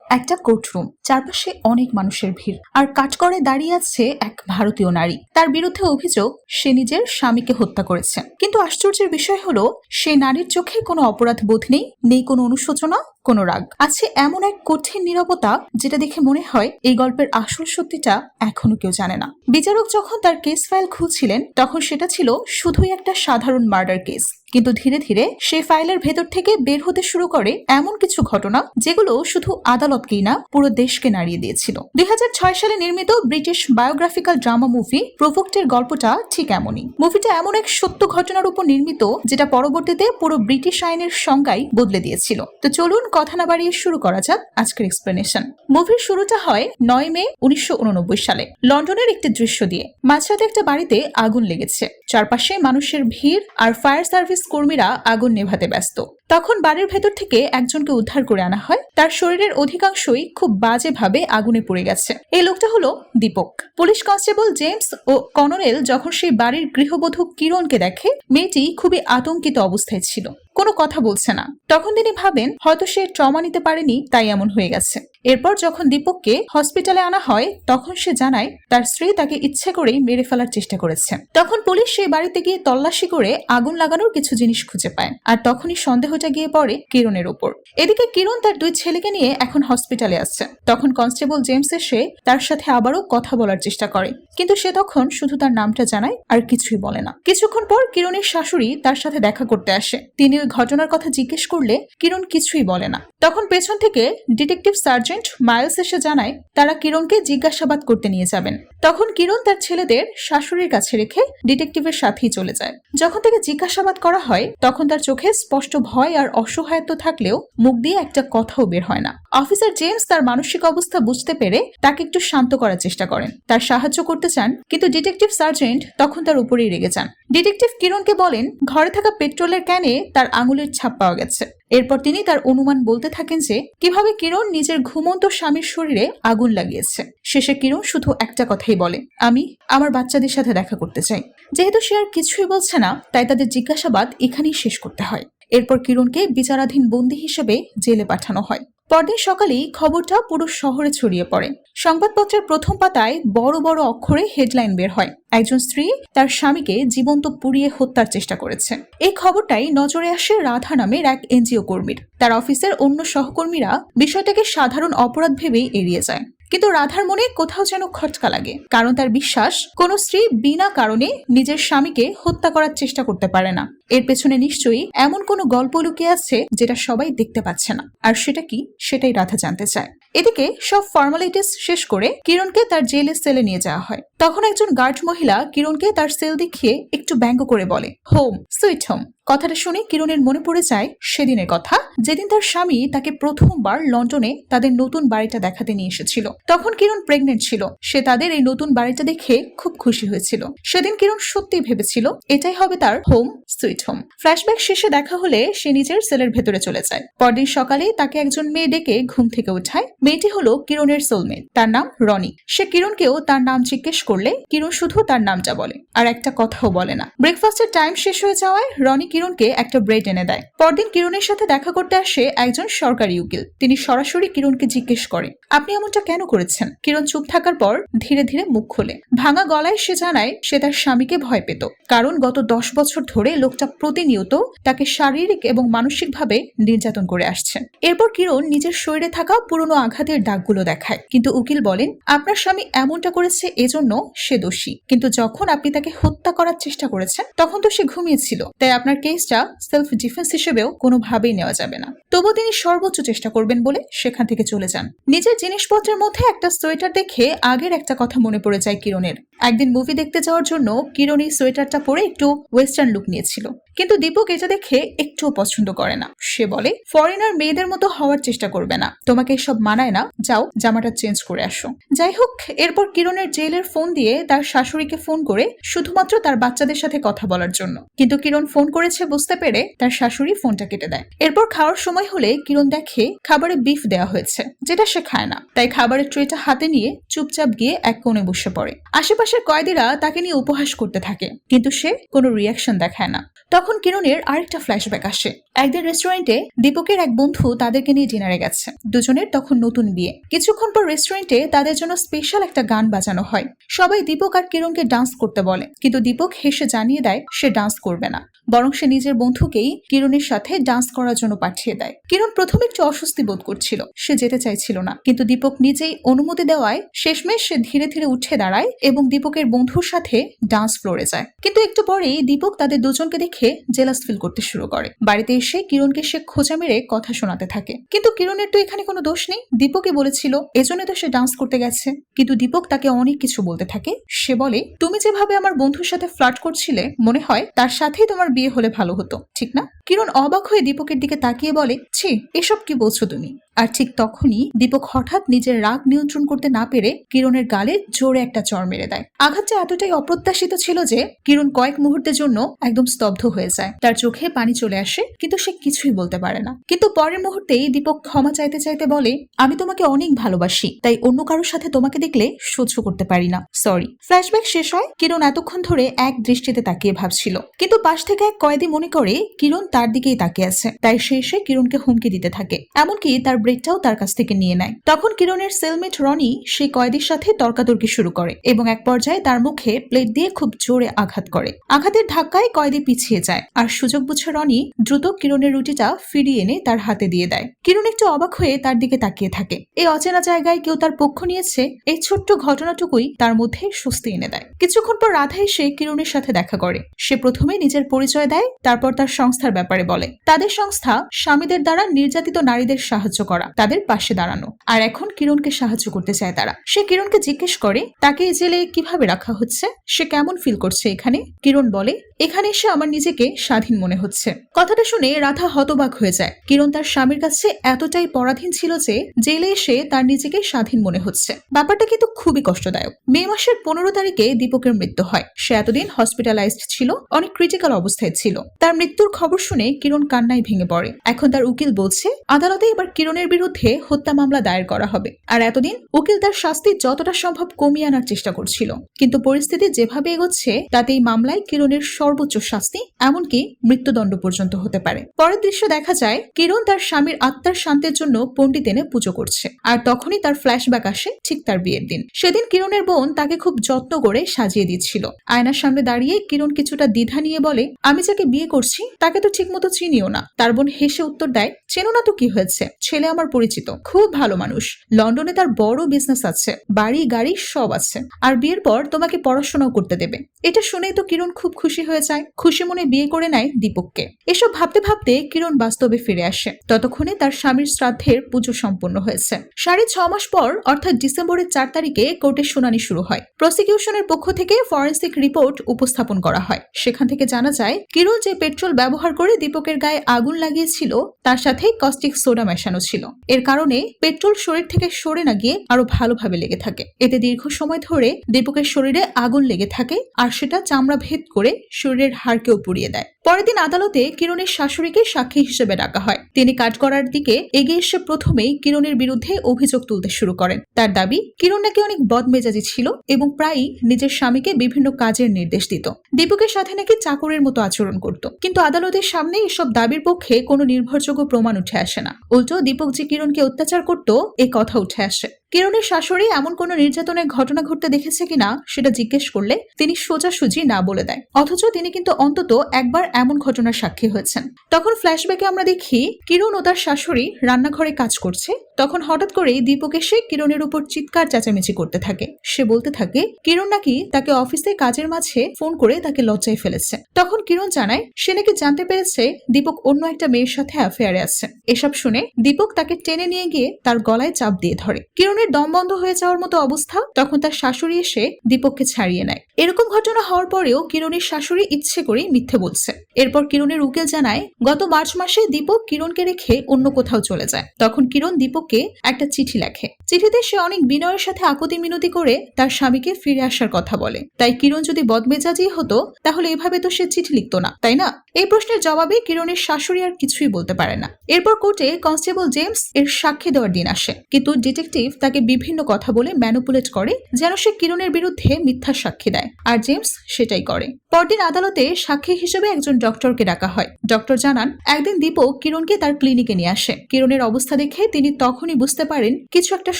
একটা কোর্টরুম, চারপাশে অনেক মানুষের ভিড়, আর কাঠগড়ায় দাঁড়িয়ে আছে এক ভারতীয় নারী। তার বিরুদ্ধে অভিযোগ সে নিজের স্বামীকে হত্যা করেছে। কিন্তু আশ্চর্যের বিষয় হলো সেই নারীর চোখে কোনো অপরাধ বোধ নেই, নেই কোনো অনুশোচনা, কোনো রাগ। আছে এমন এক কঠিন নীরবতা যেটা দেখে মনে হয় এই গল্পের আসল সত্যিটা এখনো কেউ জানে না। বিচারক যখন তার কেস ফাইল খুলছিলেন তখন সেটা ছিল শুধুই একটা সাধারণ মার্ডার কেস, কিন্তু ধীরে ধীরে সেই ফাইলের ভেতর থেকে বের হতে শুরু করে এমন কিছু ঘটনা যেগুলো শুধু আদালতকেই না পুরো দেশকে নাড়িয়ে দিয়েছিল। 2006 সালে নির্মিত ব্রিটিশ বায়োগ্রাফিক্যাল ড্রামা মুভি প্রোভোক্টের গল্পটা ঠিক এমনই। মুভিটা এমন এক সত্য ঘটনার উপর নির্মিত যেটা পরবর্তীতে পুরো ব্রিটিশ আইনের সংজ্ঞাই বদলে দিয়েছিল। তো চলুন কথা না বাড়িয়ে শুরু করা যাক আজকের এক্সপ্লেনেশন। মুভির শুরুটা হয় 9 মে 1989 সালে লন্ডনের একটি দৃশ্য দিয়ে। মাঝরাতে একটা বাড়িতে আগুন লেগেছে, চারপাশে মানুষের ভিড় আর ফায়ার সার্ভিস কর্মীরা আগুন নেভাতে ব্যস্ত। তখন বাড়ির ভেতর থেকে একজনকে উদ্ধার করে আনা হয়। তার শরীরের অধিকাংশই খুব বাজেভাবে আগুনে পুড়ে গেছে। এই লোকটা হলো দীপক। পুলিশ কনস্টেবল জেমস ও কর্নেল যখন সেই বাড়ির গৃহবধূ কিরণকে দেখে, মেয়েটি খুবই আতঙ্কিত অবস্থায় ছিল, কোনো কথা বলছে না। তখন তিনি ভাবেন হয়তো সে ট্রমা নিতে পারেনি, তাই এমন হয়ে গেছে। এরপর যখন দীপককে হসপিটালে আনা হয় তখন সে জানায় তার স্ত্রী তাকে ইচ্ছে করেই মেরে ফেলার চেষ্টা করেছে। তখন পুলিশ সেই বাড়িতে গিয়ে তল্লাশি করে আগুন লাগানোর কিছু জিনিস খুঁজে পায়, আর তখনই সন্দেহটা গিয়ে পড়ে কিরণের উপর। এদিকে কিরণ তার 2 ছেলেকে নিয়ে এখন হসপিটালে আছে। তখন কনস্টেবল জেমস এসে তার সাথে আবারও কথা বলার চেষ্টা করে, কিন্তু সে তখন শুধু তার নামটা জানায় আর কিছুই বলে না। কিছুক্ষণ পর কিরণের শাশুড়ি তার সাথে দেখা করতে আসে। তিনি ওই ঘটনার কথা জিজ্ঞেস করলে কিরণ কিছুই বলে না। তখন পেছন থেকে ডিটেকটিভ সার্জেন্ট মাইলস এসে জানায় তারা কিরণকে জিজ্ঞাসাবাদ করতে নিয়ে যাবেন। তখন কিরণ তার ছেলেদের শাশুড়ির কাছে রেখে ডিটেকটিভের সাথেই চলে যায়। যখন তাকে জিজ্ঞাসাবাদ করা হয় তখন তার চোখে স্পষ্ট ভয় আর অসহায়ত্ব থাকলেও মুখ দিয়ে একটা কথাও বের হয় না। অফিসার জেমস তার মানসিক অবস্থা বুঝতে পেরে তাকে একটু শান্ত করার চেষ্টা করেন, তার সাহায্য করতে চান, কিন্তু ডিটেকটিভ সার্জেন্ট তখন তার উপরেই রেগে যান। ডিটেকটিভ কিরণকে বলেন ঘরে থাকা পেট্রোলের ক্যানে তার আঙুলের ছাপ পাওয়া গেছে। এরপর তিনি তার অনুমান বলতে থাকেন যে কিভাবে কিরণ নিজের ঘুমন্ত স্বামীর শরীরে আগুন লাগিয়েছে। শেষে কিরণ শুধু একটা কথাই বলে, আমি আমার বাচ্চাদের সাথে দেখা করতে চাই। যেহেতু সে আর কিছুই বলছে না, তাই তাদের জিজ্ঞাসাবাদ এখানেই শেষ করতে হয়। এরপর কিরণকে বিচারাধীন বন্দী হিসেবে জেলে পাঠানো হয়। পরদিন সকালেই খবরটা পুরো শহরে ছড়িয়ে পড়ে। সংবাদপত্রের প্রথম পাতায় বড় বড় অক্ষরে হেডলাইন বের হয়, একজন স্ত্রী তার স্বামীকে জীবন্ত পুড়িয়ে হত্যার চেষ্টা করেছে। এই খবরটাই নজরে আসে রাধা নামের এক এনজিও কর্মীর। তার অফিসের অন্য সহকর্মীরা বিষয়টাকে সাধারণ অপরাধ ভেবেই এড়িয়ে যায়, কিন্তু রাধার মনে কোথাও যেন খটকা লাগে, কারণ তার বিশ্বাস কোনো স্ত্রী বিনা কারণে নিজের স্বামীকে হত্যা করার চেষ্টা করতে পারে না। এর পেছনে নিশ্চয়ই এমন কোনো গল্প লুকিয়ে আছে যেটা সবাই দেখতে পাচ্ছে না, আর সেটা কি সেটাই রাধা জানতে চায়। এদিকে সব ফর্মালিটিস শেষ করে কিরণকে তার জেলের সেলে নিয়ে যাওয়া হয়। তখন একজন গার্ড মহিলা কিরণকে তার সেল দেখিয়ে একটু ব্যঙ্গ করে বলে, হোম সুইট হোম। কথাটা শুনে কিরণের মনে পড়ে যায় সেদিনের কথা, যেদিন তার স্বামী তাকে প্রথমবার লন্ডনে তাদের নতুন বাড়িটা দেখাতে নিয়ে এসেছিল। তখন কিরণ প্রেগনেন্ট ছিল। সে তাদের এই নতুন বাড়িটা দেখে খুব খুশি হয়েছিল। সেদিন কিরণ সত্যিই ভেবেছিল এটাই হবে তার হোম সুইট হোম। ফ্ল্যাশব্যাক শেষে দেখা হলে সে নিজের সেলের ভেতরে চলে যায়। পরদিন সকালে তাকে একজন মেয়ে ডেকে ঘুম থেকে উঠায়। মেয়েটি হলো কিরণের সোলমেট, তার নাম রনি। সে কিরণকেও তার নাম জিজ্ঞেস করলে কিরণ শুধু তার নামটা বলে, আর একটা কথাও বলে না। ব্রেকফাস্টের টাইম শেষ হয়ে যাওয়ায় রনি কিরণকে একটা ব্রেড এনে দেয়। পরদিন কিরণের সাথে দেখা করতে আসে একজন সরকারি উকিল। তিনি সরাসরি কিরণকে জিজ্ঞেস করে, আপনি এমনটা কেন করেছেন? কিরণ চুপ থাকার পর ধীরে ধীরে মুখ খোলে। ভাঙা গলায় সে জানায় সে তার স্বামীকে ভয় পেত, কারণ গত 10 বছর ধরে লোকটা প্রতিনিয়ত তাকে শারীরিক এবং মানসিকভাবে নির্যাতন করে আসছে। এরপর কিরণ নিজের শরীরে থাকা পুরনো আঘাতের দাগগুলো দেখায়, কিন্তু উকিল বলেন আপনার স্বামী এমনটা করেছে এজন্য সে দোষী, কিন্তু যখন আপনি তাকে হত্যা করার চেষ্টা করেছেন তখন তো সে ঘুমিয়েছিল, তাই আপনার কেসটা সেলফ ডিফেন্স হিসেবেও কোনোভাবেই নেওয়া যাবে না। তবু তিনি সর্বোচ্চ চেষ্টা করবেন বলে সেখান থেকে চলে যান। নিজের জিনিসপত্রের মধ্যে একটা সোয়েটার দেখে আগের একটা কথা মনে পড়ে যায় কিরণের। একদিন মুভি দেখতে যাওয়ার জন্য কিরণ এই সোয়েটারটা পরে একটু ওয়েস্টার্ন লুক নিয়েছিল, কিন্তু দীপক এটা দেখে একটুও পছন্দ করে না। সে বলে ফরেনার মেয়েদের মতো হওয়ার চেষ্টা করবে না, তোমাকে এসব মানায় না, যাও জামাটা চেঞ্জ করে আসো। যাই হোক, এরপর কিরণের জেলের ফোন দিয়ে তার শাশুড়িকে ফোন করে শুধুমাত্র তার বাচ্চাদের সাথে কথা বলার জন্য, কিন্তু কিরণ ফোন করেছে বুঝতে পেরে তার শাশুড়ি ফোনটা কেটে দেয়। এরপর খাওয়ার সময় হলে কিরণ দেখে খাবারে বিফ দেওয়া হয়েছে, যেটা সে খায় না, তাই খাবারের ট্রেটা হাতে নিয়ে চুপচাপ গিয়ে এক কোণে বসে পড়ে। আশেপাশের কয়েদিরা তাকে নিয়ে উপহাস করতে থাকে, কিন্তু সে কোনো রিয়াকশন দেখায় না। তখন তখন কিরণের আরেকটা ফ্ল্যাশব্যাক আসে। একদিন রেস্টুরেন্টে দীপকের এক বন্ধু তাদেরকে নিয়ে ডিনারে গেছে। দুজনের তখন নতুন বিয়ে। কিছুক্ষণ পর রেস্টুরেন্টে তাদের জন্য স্পেশাল একটা গান বাজানো হয়। সবাই দীপক আর কিরণকে ডান্স করতে বলে, কিন্তু দীপক হেসে জানিয়ে দেয় সে ডান্স করবে না, বরং সে নিজের বন্ধুকেই কিরণের সাথে ডান্স করার জন্য পাঠিয়ে দেয়। কিরণ প্রথমে একটু অস্বস্তি বোধ করছিল, সে যেতে চাইছিল না, কিন্তু দীপক নিজেই অনুমতি দেওয়ায় শেষমেশ সে ধীরে ধীরে উঠে দাঁড়ায় এবং দীপকের বন্ধুর সাথে ডান্স ফ্লোরে যায়। কিন্তু একটু পরেই দীপক তাদের দুজনকে দেখে জেলাস ফিল করতে শুরু করে। বাড়িতে এসে কিরণকে সে খোঁচা মেরে কথা শোনাতে থাকে, কিন্তু কিরণের তো এখানে কোনো দোষ নেই, দীপকই বলেছিল, এজন্য তো সে ডান্স করতে গেছে। কিন্তু দীপক তাকে অনেক কিছু বলতে থাকে। সে বলে, তুমি যেভাবে আমার বন্ধুর সাথে ফ্লার্ট করছিলে, মনে হয় তার সাথেই তোমার বিয়ে হলে ভালো হতো, ঠিক না? কিরণ অবাক হয়ে দীপকের দিকে তাকিয়ে বলে, ছি, এসব কি বলছো তুমি? আর ঠিক তখনই দীপক হঠাৎ নিজের রাগ নিয়ন্ত্রণ করতে না পেরে কিরণের গালে জোরে একটা চড় মেরে দেয়। আঘাতটা এতটাই অপ্রত্যাশিত ছিল যে কিরণ কয়েক মুহূর্তের জন্য একদম স্তব্ধ হয়ে যায়। তার চোখে পানি চলে আসে, কিন্তু সে কিছুই বলতে পারে না। কিন্তু পরের মুহূর্তেই দীপক ক্ষমা চাইতে চাইতে বলে, আমি তোমাকে অনেক ভালোবাসি, তাই অন্য কারোর সাথে তোমাকে দেখলে সহ্য করতে পারি না, সরি। ফ্ল্যাশব্যাক শেষ হয়। কিরণ এতক্ষণ ধরে এক দৃষ্টিতে তাকিয়ে ভাবছিল, কিন্তু পাশ থেকে এক কয়েদি মনে করে কিরণ তার দিকেই তাকিয়ে আছে, তাই সে এসে কিরণকে হুমকি দিতে থাকে, এমনকি তার ব্রেকটাও তার কাছ থেকে নিয়ে নেয়। তখন কিরণের সেলমেট রনি সেই কয়েদির সাথে তর্কাতর্কি শুরু করে এবং এক পর্যায়ে তার মুখে প্লেট দিয়ে খুব জোরে আঘাত করে। আঘাতের ধাক্কায় কয়েদি পিছিয়ে যায়, আর সুযোগ বুঝে রনি দ্রুত কিরণের রুটিটা ফিরিয়ে এনে তার হাতে দিয়ে দেয়। কিরণ একটু অবাক হয়ে তার দিকে তাকিয়ে থাকে। এই অচেনা জায়গায় কেউ তার পক্ষ নিয়েছে, এই ছোট্ট ঘটনাটুকুই তার মধ্যে স্বস্তি এনে দেয়। কিছুক্ষণ পর রাধা এসে কিরণের সাথে দেখা করে। সে প্রথমে নিজের পরিচয় দেয়, তারপর তার সংস্থার ব্যাপারে বলে। তাদের সংস্থা স্বামীদের দ্বারা নির্যাতিত নারীদের সাহায্য করা, তাদের পাশে দাঁড়ানো, আর এখন কিরণকে সাহায্য করতে চায় তারা। সে কিরণকে জিজ্ঞেস করে তাকে এই জেলে কিভাবে রাখা হচ্ছে, সে কেমন ফিল করছে এখানে। কিরণ বলে, এখানে এসে আমার নিজেকে স্বাধীন মনে হচ্ছে। কথাটা শুনে রাধা হতবাক হয়ে যায়। কিরণ তার স্বামীর কাছে এতটাই পরাধীন ছিল যে জেলে এসে তার নিজেকে স্বাধীন মনে হচ্ছে। ব্যাপারটা কিন্তু খুবই কষ্টদায়ক। মে মাসের 15 তারিখে দীপকের মৃত্যু হয়। সে এতদিন হসপিটালাইজড ছিল, অনেক ক্রিটিক্যাল অবস্থায় ছিল। তার মৃত্যুর খবর শুনে কিরণ কান্নায় ভেঙে পড়ে। এখন তার উকিল বলছে আদালতে এবার কিরণের বিরুদ্ধে হত্যা মামলা দায়ের করা হবে। আর এতদিন উকিল তার শাস্তি যতটা সম্ভব কমিয়ে আনার চেষ্টা করছিল, কিন্তু পরিস্থিতি যেভাবে এগোচ্ছে তাতে এই মামলায় কিরণের সর্বোচ্চ শাস্তি, এমনকি মৃত্যুদণ্ড পর্যন্ত হতে পারে। পরের দৃশ্য দেখা যায় কিরণ তার স্বামীর আত্মার শান্তির জন্য পণ্ডিত এনে পুজো করছে। আর তখনই তার ফ্ল্যাশব্যাক আসে ঠিক তার বিয়ের দিন। সেদিন কিরণের বোন তাকে খুব যত্ন করে সাজিয়ে দিচ্ছিল। আয়নার সামনে দাঁড়িয়ে কিরণ কিছুটা দ্বিধা নিয়ে বলে, আমি যাকে বিয়ে করছি তাকে তো ঠিক মতো চিনিও না। তার বোন হেসে উত্তর দেয়, চেনো না তো কি হয়েছে, ছেলে আমার পরিচিত, খুব ভালো মানুষ, লন্ডনে তার বড় বিজনেস আছে, বাড়ি গাড়ি সব আছে, আর বিয়ের পর তোমাকে পড়াশোনাও করতে দেবে। এটা শুনেই তো কিরণ খুব খুশি হয়ে যায়। খুশি মনে বিয়ে করে নেয় দীপককে। এসব ভাবতে ভাবতে কিরণ বাস্তবে ফিরে আসে। ততক্ষণে তার স্বামীর শ্রাদ্ধের পুজো সম্পন্ন হয়েছে। 6.5 মাস পর অর্থাৎ ডিসেম্বরের 4 তারিখে কোর্টের শুনানি শুরু হয়। প্রসিকিউশনের পক্ষ থেকে ফরেন্সিক রিপোর্ট উপস্থাপন করা হয়। সেখান থেকে জানা যায় কিরণ যে পেট্রোল ব্যবহার করে দীপকের গায়ে আগুন লাগিয়েছিল তার সাথে কস্টিক সোডা মেশানো ছিল। এর কারণে পেট্রোল শরীর থেকে সরে না গিয়ে আরো ভালোভাবে লেগে থাকে। এতে দীর্ঘ সময় ধরে দীপকের শরীরে আগুন লেগে থাকে, আর সেটা চামড়া ভেদ করে শরীরের হাড়কেও পুড়িয়ে দেয়। পরের দিন আদালতে কিরণের শাশুড়িকে সাক্ষী হিসেবে ডাকা হয়। তিনি কাজ করার দিকে এগিয়ে এসে প্রথমেই কিরণের বিরুদ্ধে অভিযোগ তুলতে শুরু করেন। তার দাবি, কিরণ নাকি অনেক বদমেজাজি ছিল এবং প্রায়ই নিজের স্বামীকে বিভিন্ন কাজের নির্দেশ দিত। দীপকের সাথে নাকি চাকরের মতো আচরণ করত। কিন্তু আদালতের সামনে এসব দাবির পক্ষে কোনো নির্ভরযোগ্য প্রমাণ উঠে আসে না। উল্টো দীপক যে কিরণকে অত্যাচার করত এ কথা উঠে আসে। কিরণের শাশুড়ি এমন কোনো নির্যাতনের ঘটনা ঘটতে দেখেছে কিনা সেটা জিজ্ঞেস করলে তিনি সোজাসুজি না বলে দেয়, অথচ তিনি কিন্তু অন্তত একবার এমন ঘটনার সাক্ষী হয়েছেন। তখন ফ্ল্যাশব্যাকে আমরা দেখি কিরণ ও তার শাশুড়ি রান্নাঘরে কাজ করছে। তখন হঠাৎ করেই দীপক এসে কিরণের উপর চিৎকার চেঁচামেচি করতে থাকে। সে বলতে থাকে কিরণ নাকি তাকে অফিসে কাজের মাঝে ফোন করে তাকে লজ্জায় ফেলেছে। তখন কিরণ জানায় সে নাকি জানতে পেরেছে দীপক অন্য একটা মেয়ের সাথে অ্যাফেয়ারে আছে। এসব শুনে দীপক তাকে টেনে নিয়ে গিয়ে তার গলায় চাপ দিয়ে ধরে। কিরণের দম বন্ধ হয়ে যাওয়ার মতো অবস্থা। তখন তার শাশুড়ি এসে দীপককে ছাড়িয়ে নেয়। এরকম ঘটনা হওয়ার পরেও কিরণের শাশুড়ি ইচ্ছে করে মিথ্যে বলছে। এরপর কিরণের উকিল জানায় গত মার্চ মাসে দীপক কিরণকে রেখে অন্য কোথাও চলে যায়। তখন কিরণ দীপককে একটা চিঠি লেখে। চিঠিতে সে অনেক বিনয়ের সাথে আকুতি মিনতি করে তার স্বামীকে ফিরে আসার কথা বলে। তাই কিরণ যদি বদমেজাজি হতো তাহলে এভাবে তো সে চিঠি লিখতো না, তাই না? এই প্রশ্নের জবাবে কিরণের শাশুড়ি আর কিছুই বলতে পারে না। এরপর কোর্টে কনস্টেবল জেমস এর সাক্ষী দেওয়ার দিন আসে, কিন্তু ডিটেকটিভ তাকে বিভিন্ন কথা বলে ম্যানুপুলেট করে যেন সে কিরণের বিরুদ্ধে মিথ্যা সাক্ষী দেয়, আর জেমস সেটাই করে। পরদিন আদালতে সাক্ষী হিসেবে একজন ডক্টরকে ডাকা হয়। ডক্টর জানান একদিন দীপক কিরণকে তার ক্লিনিকে নিয়ে আসে। কিরণের অবস্থা দেখে তিনি তখনই বুঝতে পারেন কিছু একটা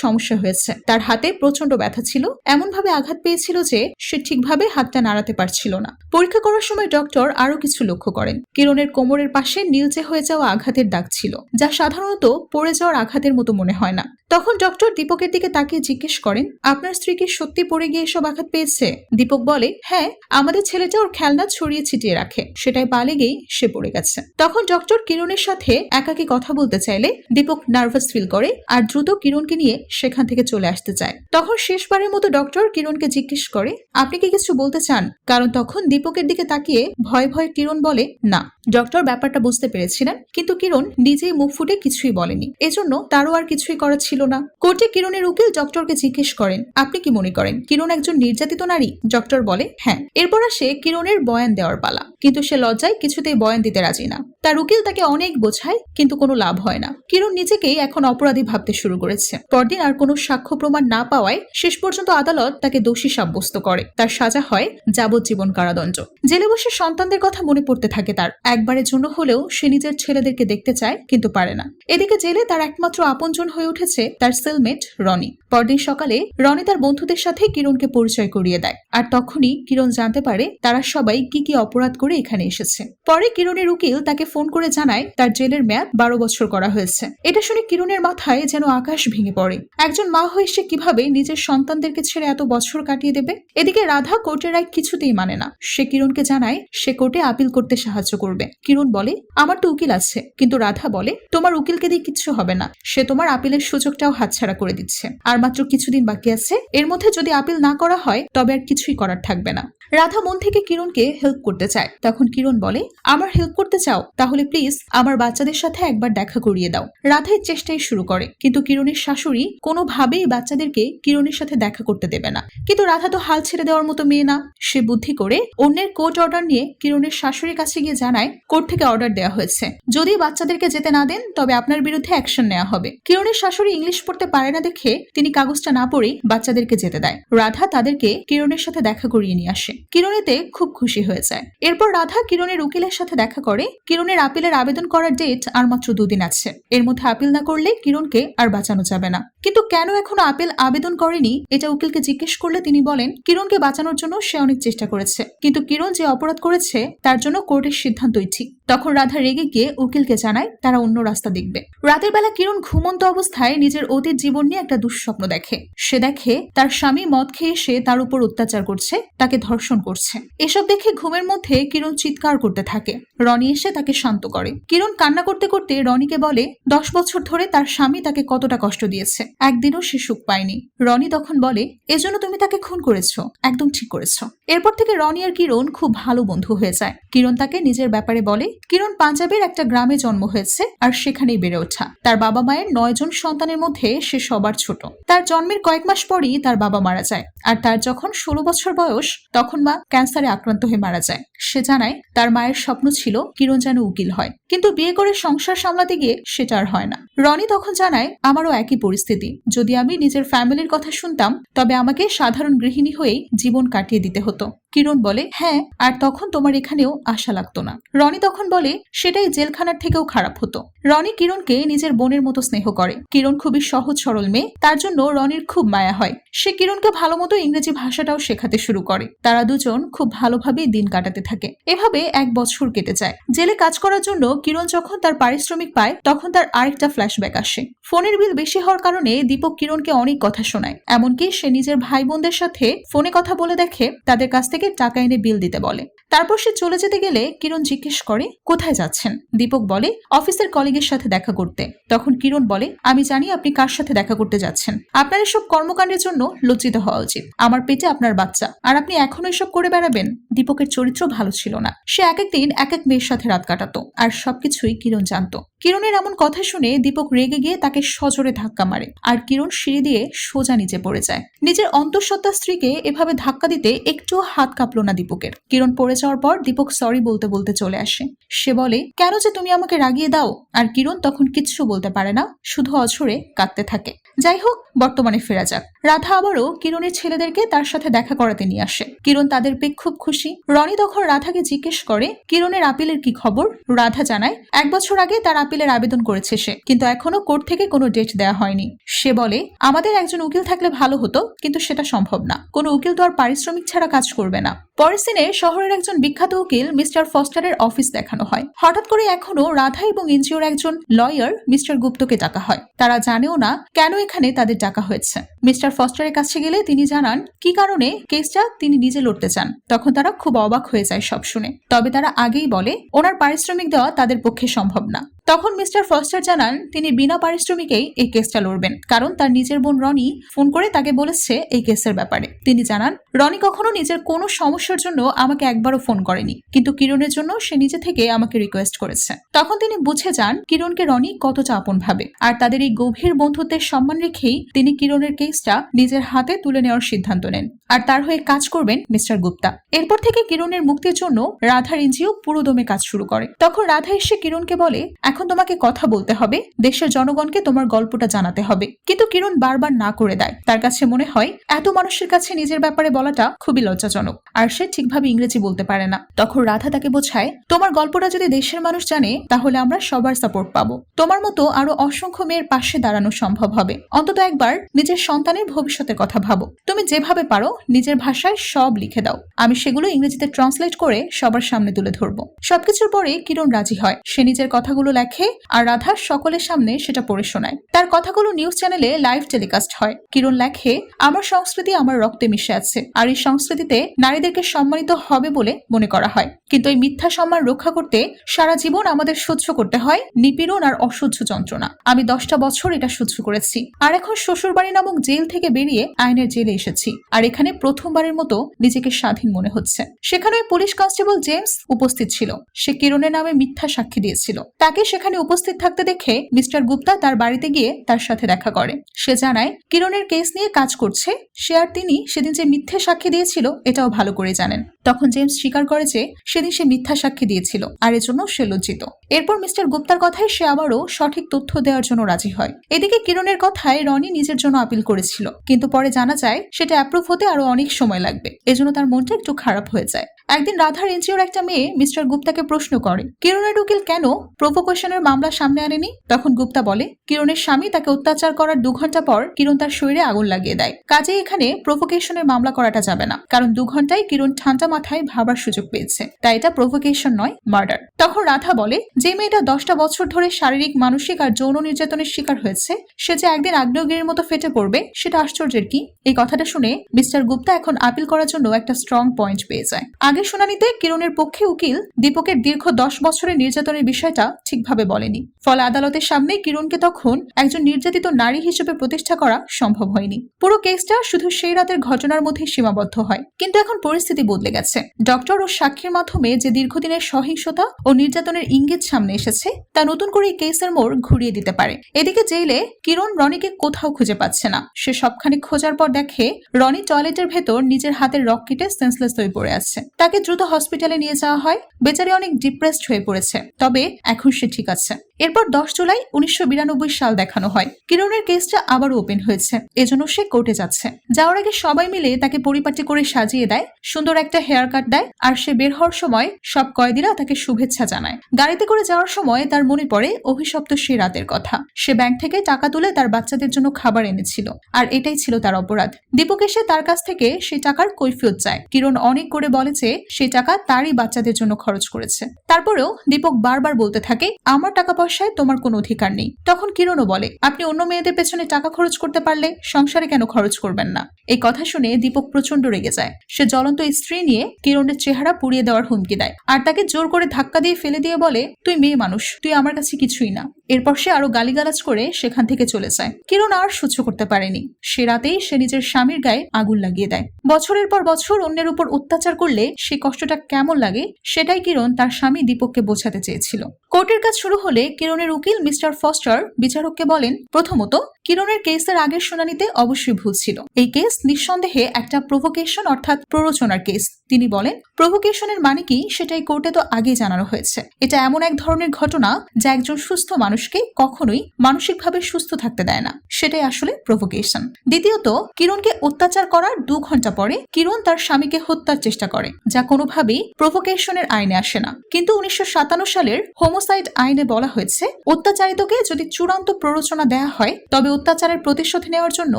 সমস্যা হয়েছে। তার হাতে প্রচন্ড ব্যথা ছিল, এমন ভাবে আঘাত পেয়েছিল যে সে ঠিকভাবে হাতটা নাড়াতে পারছিল না। পরীক্ষা করার সময় ডক্টর আরো কিছু লক্ষ্য করেন। কিরণের কোমরের পাশে নীলচে হয়ে যাওয়া আঘাতের দাগ ছিল, যা সাধারণত পড়ে যাওয়ার আঘাতের মতো মনে হয় না। তখন ডক্টর দীপকের দিকে তাকিয়ে জিজ্ঞেস করেন, আপনার স্ত্রী কি সত্যি পড়ে গিয়ে এসব আঘাত পেয়েছে? দীপক বলে, হ্যাঁ, আমাদের ছেলেটা ওর খেলনা ছড়িয়ে ছিটিয়ে রাখে, সেটাই পা লেগেই সে পড়ে গেছে। তখন ডক্টর কিরণের সাথে একাকী কথা বলতে চাইলে দীপক নার্ভাস ফিল করে আর দ্রুত কিরণকে নিয়ে সেখান থেকে চলে আসতে চায়। তখন শেষবারের মতো ডক্টর কিরণকে জিজ্ঞেস করে, আপনি কি কিছু বলতে চান? কারণ তখন দীপকের দিকে তাকিয়ে ভয়ে ভয়ে কিরণ বলে, না। ডক্টর ব্যাপারটা বুঝতে পেরেছিলেন, কিন্তু কিরণ নিজেই মুখ ফুটে কিছুই বলেনি, এজন্য তারও আর কিছুই করা ছিল না। কোর্টে কিরণের উকিল ডক্টরকে জিজ্ঞেস করেন, আপনি কি মনে করেন কিরণ একজন নির্যাতিত নারী? ডক্টর বলে, হ্যাঁ। এরপর আসে কিরণের বয়ান দেওয়ার পালা, কিন্তু সে লজ্জায় কিছুতেই বয়ান দিতে রাজি না। তার উকিল তাকে অনেক বোঝায়, কিন্তু কোনো লাভ হয় না। কিরণ নিজেকেই এখন অপরাধী ভাবতে শুরু করেছে। পরদিন আর কোনো সাক্ষ্য প্রমাণ না পাওয়ায় শেষ পর্যন্ত আদালত তাকে দোষী সাব্যস্ত করে। তার সাজা হয় যাবজ্জীবন কারাদণ্ড। জেলে বসে সন্তানদের কথা মনে পড়তে থাকে তার। একবারের জন্য হলেও সে নিজের ছেলেদেরকে দেখতে চায়, কিন্তু পারে না। এদিকে জেলে তার একমাত্র আপনজন হয়ে উঠেছে তার সেলমেট রনি। পরদিন সকালে রনি তার বন্ধুদের সাথে কিরণকে পরিচয় করিয়ে দেয়, আর তখনই কিরণ জানতে পারে তারা সবাই কি কি অপরাধ করে এখানে এসেছে। পরে কিরণের উকিল তাকে ফোন করে জানায় তার জেলের মেয়াদ 12 বছর করা হয়েছে। এটা শুনে কিরণের মাথায় যেন আকাশ ভেঙে পড়ে। একজন মা হয়ে সে কিভাবে নিজের সন্তানদেরকে ছেড়ে এত বছর কাটিয়ে দেবে? এদিকে রাধা কোর্টের রায় কিছুতেই মানে না। সে কিরণকে জানায় সে কোর্টে আপিল করতে সাহায্য করবে। কিরণ বলে, আমার তো উকিল আছে। কিন্তু রাধা বলে, তোমার উকিলকে দিয়ে কিচ্ছু হবে না, সে তোমার আপিলের সুযোগটাও হাতছাড়া করে দিচ্ছে। আর মাত্র কিছুদিন বাকি আছে, এর মধ্যে যদি আপিল না করা হয় তবে আর কিছুই করার থাকবে না। রাধা মন থেকে কিরণকে হেল্প করতে চায়। তখন কিরণ বলে, আমার হেল্প করতে চাও? তাহলে প্লিজ আমার বাচ্চাদের সাথে একবার দেখা করিয়ে দাও। রাধা এই চেষ্টাই শুরু করে, কিন্তু কিরণের শাশুড়ি কোনোভাবেই বাচ্চাদেরকে কিরণের সাথে দেখা করতে দেবে না। কিন্তু রাধা তো হাল ছেড়ে দেওয়ার মতো মেয়ে না। সে বুদ্ধি করে অন্যের কোর্ট অর্ডার নিয়ে কিরণের শাশুড়ির কাছে গিয়ে জানায় কোর্ট থেকে অর্ডার দেওয়া হয়েছে, যদি বাচ্চাদেরকে যেতে না দেন তবে আপনার বিরুদ্ধে অ্যাকশন নেওয়া হবে। কিরণের শাশুড়ি ইংলিশ পড়তে পারে না দেখে তিনি কাগজটা না পড়েই বাচ্চাদেরকে যেতে দেয়। রাধা তাদেরকে কিরণের সাথে দেখা করিয়ে নিয়ে আসে। কিরণ এতে খুব খুশি হয়ে যায়। এরপর রাধা কিরণের উকিলের সাথে দেখা করে। কিরণের আপিলের আবেদন করার ডেট আর মাত্র 2 দিন আছে। এর মধ্যে আপিল না করলে কিরণকে আর বাঁচানো যাবে না। কিন্তু কেন এখনো আপিল আবেদন করেনি এটা উকিলকে জিজ্ঞেস করলে তিনি বলেন, কিরণকে বাঁচানোর জন্য সে অনেক চেষ্টা করেছে, কিন্তু কিরণ যে অপরাধ করেছে তার জন্য কোর্টের সিদ্ধান্তই ঠিক। তখন রাধা রেগে গিয়ে উকিলকে জানায় তারা অন্য রাস্তা দেখবে। রাতের বেলা কিরণ ঘুমন্ত অবস্থায় নিজের অতীত জীবন নিয়ে একটা দুঃস্বপ্ন দেখে। সে দেখে তার স্বামী মদ খেয়ে এসে তার উপর অত্যাচার করছে, তাকে ধর্ষণ করছে। এসব দেখে ঘুমের মধ্যে কিরণ চিৎকার করতে থাকে। রনি এসে তাকে শান্ত করে। কিরণ কান্না করতে করতে রনিকে বলে 10 বছর ধরে তার স্বামী তাকে কতটা কষ্ট দিয়েছে, একদিনও সে সুখ পায়নি। রনি তখন বলে, এজন্য তুমি তাকে খুন করেছো, একদম ঠিক করেছো। এরপর থেকে রনি আর কিরণ খুব ভালো বন্ধু হয়ে যায়। কিরণ তাকে নিজের ব্যাপারে বলে, কিরণ পাঞ্জাবের একটা গ্রামে জন্ম হয়েছে আর সেখানেই বেড়ে ওঠা। তার বাবা মায়ের 9 জন সন্তানের মধ্যে সে সবার ছোট। তার জন্মের কয়েক মাস পরই তার বাবা মারা যায়, আর তার যখন 16 বছর বয়স তখন মা ক্যান্সারে আক্রান্ত হয়ে মারা যায়। সে জানায় তার মায়ের স্বপ্ন ছিল কিরণ যেন উকিল হয়, কিন্তু বিয়ে করে সংসার সামলাতে গিয়ে সেটা আর হয় না। রনি তখন জানায়, আমারও একই পরিস্থিতি, যদি আমি নিজের ফ্যামিলির কথা শুনতাম তবে আমাকে সাধারণ গৃহিণী হয়েই জীবন কাটিয়ে দিতে হতো। কিরণ বলে, হ্যাঁ, আর তখন তোমার এখানেও আশা লাগতো না। রনি তখন বলে, সেটাই জেলখানার থেকেও খারাপ হতো। রনি কিরণকে নিজের বোনের মতো স্নেহ করে। কিরণ খুবই সহজ সরল মেয়ে, তার জন্য রনির খুব মায়া হয়। সে কিরণকে ভালো মতো ইংরেজি ভাষাটাও শেখাতে শুরু করে। তারা দুজন খুব ভালোভাবেই দিন কাটাতে থাকে। এভাবে 1 বছর কেটে যায়। জেলে কাজ করার জন্য কিরণ যখন তার পারিশ্রমিক পায় তখন তার আরেকটা ফ্ল্যাশব্যাক আসে। ফোনের বিল বেশি হওয়ার কারণে দীপক কিরণকে অনেক কথা শোনায়। এমনকি সে নিজের ভাই বোনদের সাথে ফোনে কথা বলে দেখে তাদের কাছ থেকে থেকে টাকা এনে বিল দিতে বলে। তারপর সে চলে যেতে গেলে কিরণ জিজ্ঞেস করে কোথায় যাচ্ছেন। দীপক বলে অফিসের কলিগের সাথে দেখা করতে। তখন কিরণ বলে আমি জানি আপনি কার সাথে দেখা করতে যাচ্ছেন। আপনার এসব কর্মকাণ্ডের জন্য লজ্জিত হওয়া উচিত। আমার পেটে আপনার বাচ্চা, আর আপনি এখনো এসব করে বেড়াবেন। দীপকের চরিত্র ভালো ছিল না। সে এক একদিন এক এক মেয়ের সাথে রাত কাটাতো, আর সবকিছুই কিরণ জানতো। কিরণের এমন কথা শুনে দীপক রেগে গিয়ে তাকে সজোরে ধাক্কা মারে, আর কিরণ সিঁড়ি দিয়ে সোজা নিচে পড়ে যায়। নিজের অন্তঃসত্ত্বা স্ত্রীকে এভাবে ধাক্কা দিতে একটুও হাত কাঁপলো না দীপকের। কিরণ পড়ে যাওয়ার পর দীপক সরি বলতে বলতে চলে আসে। সে বলে কেন যে তুমি আমাকে রাগিয়ে দাও। আর কিরণ তখন কিচ্ছু বলতে পারে না, শুধু অঝরে কাঁদতে থাকে। যাই হোক, বর্তমানে ফেরা যাক। রাধা আবারও কিরণের ছেলেদেরকে তার সাথে দেখা করাতে নিয়ে আসে। কিরণ তাদের পেয়ে খুব খুশি। রনি তখন রাধাকে জিজ্ঞেস করে কিরণের আপিলের কি খবর। রাধা জানায় 1 বছর আগে তার আপিলের আবেদন করেছে সে, কিন্তু এখনো কোর্ট থেকে কোনো ডেট দেওয়া হয়নি। সে বলে আমাদের একজন উকিল থাকলে ভালো হতো, কিন্তু সেটা সম্ভব না। কোনো উকিল তো আর পারিশ্রমিক ছাড়া কাজ করবে না। পরের সিনে শহরের একজন বিখ্যাত উকিল মিস্টার ফস্টারের অফিস দেখানো হয়। হঠাৎ করে এখনো রাধা এবং এনজিওর একজন লয়ার মিস্টার গুপ্তকে ডাকা হয়। তারা জানেও না কেন এখানে তাদের ডাকা হয়েছে। মিস্টার ফস্টারের কাছে গেলে তিনি জানান কি কারণে কেসটা তিনি নিজে লড়তে চান। তখন তারা খুব অবাক হয়ে যায় সব শুনে। তবে তারা আগেই বলে ওনার পারিশ্রমিক দেওয়া তাদের পক্ষে সম্ভব না। তখন মিস্টার ফস্টার জানান তিনি বিনা পারিশ্রমিকেই এই কেসটা লড়বেন, কারণ তার নিজের বোন রনি ফোন করে তাকে বলেছে এই কেসের ব্যাপারে। তিনি জানান রনি কখনো নিজের কোনো সমস্যার জন্য আমাকে একবারও ফোন করেনি, কিন্তু কিরণের জন্য সে নিজে থেকে আমাকে রিকোয়েস্ট করেছে। তখন তিনি বুঝে যান কিরণকে রনি কতটা আপন ভাবে, আর তাদের এই গভীর বন্ধুত্বের সম্মান রেখেই তিনি কিরণের কেসটা নিজের হাতে তুলে নেওয়ার সিদ্ধান্ত নেন, আর তার হয়ে কাজ করবেন মিস্টার গুপ্তা। এরপর থেকে কিরণের মুক্তির জন্য রাধার এনজিও পুরোদমে কাজ শুরু করে। তখন রাধা এসে কিরণকে বলে এখন তোমাকে কথা বলতে হবে, দেশের জনগণকে তোমার গল্পটা জানাতে হবে। কিন্তু কিরণ বারবার না করে দেয়। তার কাছে মনে হয় এত মানুষের কাছে নিজের ব্যাপারে বলাটা খুবই লজ্জাজনক, আর সে ঠিকভাবে ইংরেজি বলতে পারে না। তখন রাধা তাকে বোঝায় তোমার গল্পটা যদি দেশের মানুষ জানে তাহলে আমরা সবার সাপোর্ট পাবো। তোমার মতো আরো অসংখ্য মেয়ের পাশে দাঁড়ানো সম্ভব হবে। অন্তত একবার নিজের সন্তানের ভবিষ্যতের কথা ভাবো। তুমি যেভাবে পারো নিজের ভাষায় সব লিখে দাও, আমি সেগুলো ইংরেজিতে ট্রান্সলেট করে সবার সামনে তুলে ধরবো। সবকিছুর পরে কিরণ রাজি হয়। সে নিজের কথাগুলো লেখে আর রাধা সকলের সামনে সেটা পড়ে শোনায়। তার কথাগুলো নিউজ চ্যানেলে লাইভ টেলিকাস্ট হয়। কিরণ লেখে আমার সংস্কৃতি আমার রক্তে মিশে আছে, আর এই সংস্কৃতিতে নারীদেরকে সম্মানিত হবে বলে মনে করা হয়। কিন্তু এই মিথ্যা সম্মান রক্ষা করতে সারা জীবন আমাদের সহ্য করতে হয় নিপীড়ন আর অসহ্য যন্ত্রণা। আমি 10টা বছর এটা সহ্য করেছি, আর এখন শ্বশুরবাড়ি নামক জেল থেকে বেরিয়ে আইনের জেলে এসেছি, আর এখানে প্রথমবারের মতো নিজেকে স্বাধীন মনে হচ্ছে। সেখানে পুলিশ কনস্টেবল জেমস উপস্থিত ছিল। সে কিরণের নামে মিথ্যা সাক্ষী দিয়েছিল। তাকে সেখানে উপস্থিত থাকতে দেখে মিস্টার গুপ্তা তার বাড়িতে গিয়ে তার সাথে দেখা করে। সে জানায় কিরণের কেস নিয়ে কাজ করছে। সে আর তিনি সেদিন যে মিথ্যে সাক্ষী দিয়েছিল এটাও ভালো করে জানেন। তখন জেমস স্বীকার করে যে সেদিন সে মিথ্যা সাক্ষী দিয়েছিল, আর এজন্য সে লজ্জিত। এরপর মিস্টার গুপ্তার কথায় সে আবারও সঠিক তথ্য দেওয়ার জন্য রাজি হয়। এদিকে কিরণের কথায় রনি নিজের জন্য আপিল করেছিল, কিন্তু পরে জানা যায় সেটা অ্যাপ্রুভ হতে আরো অনেক সময় লাগবে। এজন্য তার মনটা একটু খারাপ হয়ে যায়। একদিন রাধার এনজিওর একটা মেয়ে মিস্টার গুপ্তাকে প্রশ্ন করে কিরণের উকিল কেন প্রভোকেশনের মামলা সামনে আনেনি। তখন গুপ্তা বলে কিরণের স্বামী তাকে অত্যাচার করার 2 ঘন্টা পর কিরণ তার শরীরে আগুন লাগিয়ে দেয়। কাজে এখানে প্রভোকেশনের মামলা করাটা যাবে না, কারণ 2 ঘন্টায় কিরণ ঠান্ডা মাথায় ভাবার সুযোগ পেয়েছে, তাই এটা প্রভোকেশন নয়, মার্ডার। তখন রাধা বলে যে মেয়েটা 10টা বছর ধরে শারীরিক, মানসিক আর যৌন নির্যাতনের শিকার হয়েছে সে যে একদিন আগ্নেয়গিরির মতো ফেটে পড়বে সেটা আশ্চর্যের কি। এই কথাটা শুনে মিস্টার গুপ্তা এখন আপিল করার জন্য একটা স্ট্রং পয়েন্ট পেয়ে যায়। আগের শুনানিতে কিরণের পক্ষে উকিল দীপকের দীর্ঘ 10 বছরের নির্যাতনের বিষয়টা ঠিকভাবে বলেনি। ফলে আদালতের সামনে কিরণকে তখন একজন নির্যাতিত নারী হিসেবে প্রতিষ্ঠা করা সম্ভব হয়নি। পুরো কেসটা শুধু সেই রাতের ঘটনার মধ্যে সীমাবদ্ধ হয়। কিন্তু এখন পরিস্থিতি বদলে গেছে। ডক্টর ও সাক্ষীর মাধ্যমে যে দীর্ঘদিনের সহিংসতা ও নির্যাতনের ইঙ্গিত সামনে এসেছে তা নতুন করে এই কেসের মোড় ঘুরিয়ে দিতে পারে। এদিকে জেলে কিরণ রনিকে কোথাও খুঁজে পাচ্ছে না। সে সবখানে খোঁজার পর দেখে রনি টয়লেটের ভেতর নিজের হাতের রক কেটে সেন্সলেস হয়ে পড়ে আছে। তাকে দ্রুত হসপিটালে নিয়ে যাওয়া হয়। বেচারি অনেক ডিপ্রেসড হয়ে পড়েছে, তবে এখন সে ঠিক আছে। এরপর 10 জুলাই 1992 সাল দেখানো হয়। কিরণের কেসটা আবারও ওপেন হয়েছে, এজন্য সে কোর্টে যাচ্ছে। যাওয়ার আগে সবাই মিলে তাকে পরিপাটি করে সাজিয়ে দেয়, সুন্দর একটা হেয়ার কাট দেয়, আর সে বের হওয়ার সময় সব কয়েদিরা তাকে শুভেচ্ছা জানায়। গাড়িতে করে যাওয়ার সময় তার মনে পড়ে অভিশপ্ত সে রাতের কথা। সে ব্যাংক থেকে টাকা তুলে তার বাচ্চাদের জন্য খাবার এনেছিল, আর এটাই ছিল তার অপরাধ। দীপক এসে তার কাছ থেকে সেই টাকার কৈফিয়ত চায়। কিরণ অনেক করে বলে যে সেই টাকা তারই বাচ্চাদের জন্য খরচ করেছে। তারপরেও দীপক বারবার বলতে থাকে আমার টাকা ভালোবাসায় তোমার কোনো অধিকার নেই। তখন কিরণও বলে, আপনি অন্য মেয়েদের পেছনে টাকা খরচ করতে পারলে সংসারে কেন খরচ করবেন না? এই কথা শুনে দীপক প্রচন্ড রেগে যায়। সে জ্বলন্ত স্ত্রী নিয়ে কিরণের চেহারা পুড়িয়ে দেওয়ার হুমকি দেয় আর তাকে জোর করে ধাক্কা দিয়ে ফেলে দিয়ে বলে, তুই মেয়ে মানুষ, তুই আমার কাছে কিছুই না। এরপর সে আরো গালিগালাজ করে সেখান থেকে চলে যায়। কিরণ আর সহ্য করতে পারেনি। সে রাতেই সে নিজের স্বামীর গায়ে আগুন লাগিয়ে দেয়। বছরের পর বছর অন্যের উপর অত্যাচার করলে সে কষ্টটা কেমন লাগে সেটাই কিরণ তার স্বামী দীপককে বোঝাতে চেয়েছিল। কোর্টের কাজ শুরু হলে কিরণের উকিল মিস্টার ফস্টার বিচারককে বলেন, প্রথমত কিরণের কেসের আগের শুনানিতে অবশ্যই ভুল ছিল। এই কেস নিঃসন্দেহে একটা প্রভোকেশন অর্থাৎ প্ররোচনার কেস। তিনি বলেন, প্রভোকেশনের মানে কি সেটাই কোর্টে তো আগেই জানানো হয়েছে। এটা এমন এক ধরনের ঘটনা যা একজন সুস্থ মানুষকে কখনোই মানসিকভাবে সুস্থ থাকতে দেয় না। সেটাই আসলে প্রভোকেশন। দ্বিতীয়ত, কিরণকে অত্যাচার করার 2 ঘন্টা পরে কিরণ তার স্বামীকে হত্যার চেষ্টা করে, যা কোনোভাবেই প্রভোকেশনের আইনে আসে না। কিন্তু 1957 সালের হোমোসাইড আইনে বলা হয়েছে, অত্যাচারিতকে যদি চূড়ান্ত প্ররোচনা দেয়া হয় তবে অত্যাচারের প্রতিশোধ নেওয়ার জন্য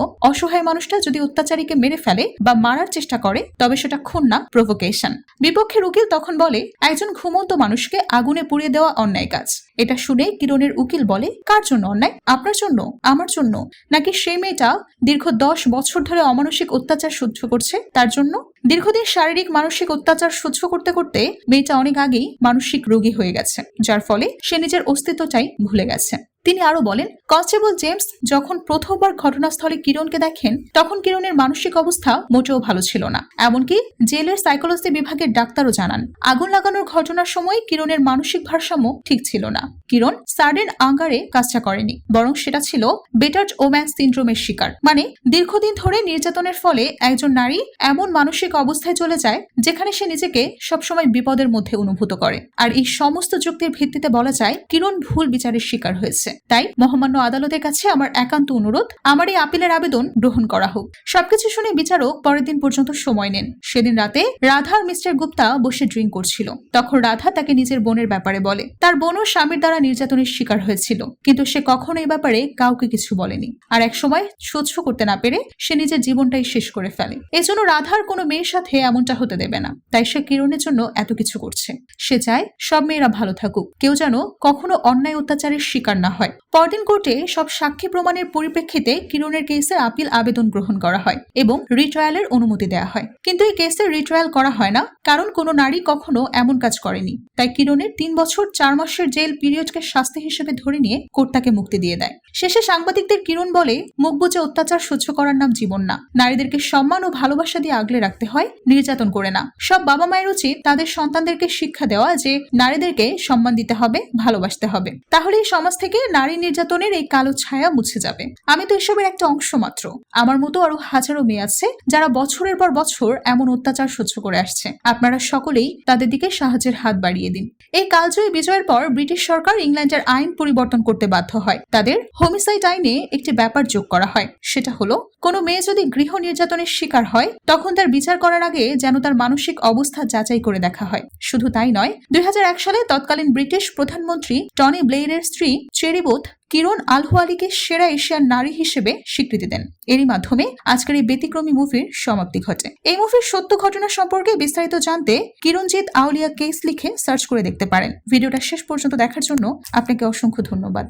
অসহায় মানুষটা যদি অত্যাচারীকে মেরে ফেলে বা মারার চেষ্টা করে তবে সেটা খুন না, প্রভোকেশন। বিপক্ষের উকিল তখন বলে, একজন ঘুমন্ত মানুষকে আগুনে পুড়িয়ে দেওয়া অন্যায় কাজ। এটা শুনে কিরণের উকিল বলে, কার জন্য অন্যায়? আপনার জন্য, আমার জন্য, নাকি সেই মেয়েটা দীর্ঘ 10 বছর ধরে অমানসিক অত্যাচার সহ্য করছে তার জন্য? দীর্ঘদিন শারীরিক মানসিক অত্যাচার সহ্য করতে করতে মেয়েটা অনেক আগেই মানসিক রোগী হয়ে গেছে, যার ফলে সে নিজের অস্তিত্বটাই ভুলে গেছে। তিনি আরো বলেন, কনস্টেবল জেমস যখন প্রথমবার ঘটনাস্থলে কিরণকে দেখেন তখন কিরণের মানসিক অবস্থা মোটেও ভালো ছিল না। এমনকি জেলের সাইকোলজি বিভাগের ডাক্তারও জানান, আগুন লাগানোর ঘটনার সময় কিরণের মানসিক ভারসাম্য ঠিক ছিল না। কিরণ সার্ডেন আঙ্গারে কাজটা করেনি, বরং সেটা ছিল বেটার্ড ওম্যান সিন্ড্রোমের শিকার। মানে দীর্ঘদিন ধরে নির্যাতনের ফলে একজন নারী এমন মানসিক অবস্থায় চলে যায় যেখানে সে নিজেকে সবসময় বিপদের মধ্যে অনুভূত করে। আর এই সমস্ত যুক্তির ভিত্তিতে বলা যায় কিরণ ভুল বিচারের শিকার হয়েছে। তাই মহামান্য আদালতের কাছে আমার একান্ত অনুরোধ, আমার এই আপিলের আবেদন গ্রহণ করা হোক। সবকিছু শুনে বিচারক পরের দিন পর্যন্ত সময় নেন। সেদিন রাতে রাধা আর মিস্টার গুপ্তা বসে ড্রিঙ্ক করছিল। তখন রাধা তাকে নিজের বোনের ব্যাপারে বলে। তার বোনও স্বামীর দ্বারা নির্যাতনের শিকার হয়েছিল, কিন্তু সে কখনো এই ব্যাপারে কাউকে কিছু বলেনি। আর এক সময় সহ্য করতে না পেরে সে নিজের জীবনটাই শেষ করে ফেলে। এজন্য রাধার কোনো মেয়ের সাথে এমনটা হতে দেবে না। তাই সে কিরণের জন্য এত কিছু করছে। সে চায় সব মেয়েরা ভালো থাকুক, কেউ যেন কখনো অন্যায় অত্যাচারের শিকার না হয়। পরদিন কোর্টে সব সাক্ষী প্রমাণের পরিপ্রেক্ষিতে কিরণের কেসের আপিল আবেদন গ্রহণ করা হয় এবং রিট্রায়ালের অনুমতি দেওয়া হয়। কিন্তু এই কেসের রিট্রায়াল করা হয় না, কারণ কোনো নারী কখনো এমন কাজ করেনি। তাই কিরণের 3 বছর 4 মাসের জেল পিরিয়ডকে শাস্তি হিসেবে ধরে নিয়ে কোর্ট তাকে মুক্তি দিয়ে দেয়। শেষে সাংবাদিকদের কিরণ বলে, মুখ বুজে অত্যাচার সহ্য করার নাম জীবন না। নারীদেরকে সম্মান ও ভালোবাসা দিয়ে আগলে রাখতে হয়, নির্যাতন করে না। সব বাবা মায়ের উচিত তাদের সন্তানদেরকে শিক্ষা দেওয়া যে নারীদেরকে সম্মান দিতে হবে, ভালোবাসতে হবে। তাহলে এই সমাজ থেকে নারী নির্যাতনের এই কালো ছায়া মুছে যাবে। আমি তো এসবের একটা অংশ মাত্র। আমার মতো আরো হাজারো মেয়ে আছে যারা বছরের পর বছর এমন অত্যাচার সহ্য করে আসছে। আপনারা সকলেই তাদের দিকে সাহায্যের হাত বাড়িয়ে দিন। এই কালজয়ী বিজয়ের পর ব্রিটিশ সরকার ইংল্যান্ডের আইন পরিবর্তন করতে বাধ্য হয়। তাদের হোমিসাইড আইনে একটি ব্যাপার যোগ করা হয়। সেটা হলো, কোনো মেয়ে যদি গৃহ নির্যাতনের শিকার হয় তখন তার বিচার করার আগে যেন তার মানসিক অবস্থা যাচাই করে দেখা হয়। শুধু তাই নয়, 2001 সালে তৎকালীন ব্রিটিশ প্রধানমন্ত্রী টনি ব্লেয়ারের স্ত্রী চেরি বোথ কিরণ আলহোয়ালিকে সেরা এশিয়ান নারী হিসেবে স্বীকৃতি দেন। এরই মাধ্যমে আজকের এই ব্যতিক্রমী মুভির সমাপ্তি ঘটে। এই মুভির সত্য ঘটনা সম্পর্কে বিস্তারিত জানতে কিরণজিৎ আউলিয়া কেস লিখে সার্চ করে দেখতে পারেন। ভিডিওটা শেষ পর্যন্ত দেখার জন্য আপনাকে অসংখ্য ধন্যবাদ।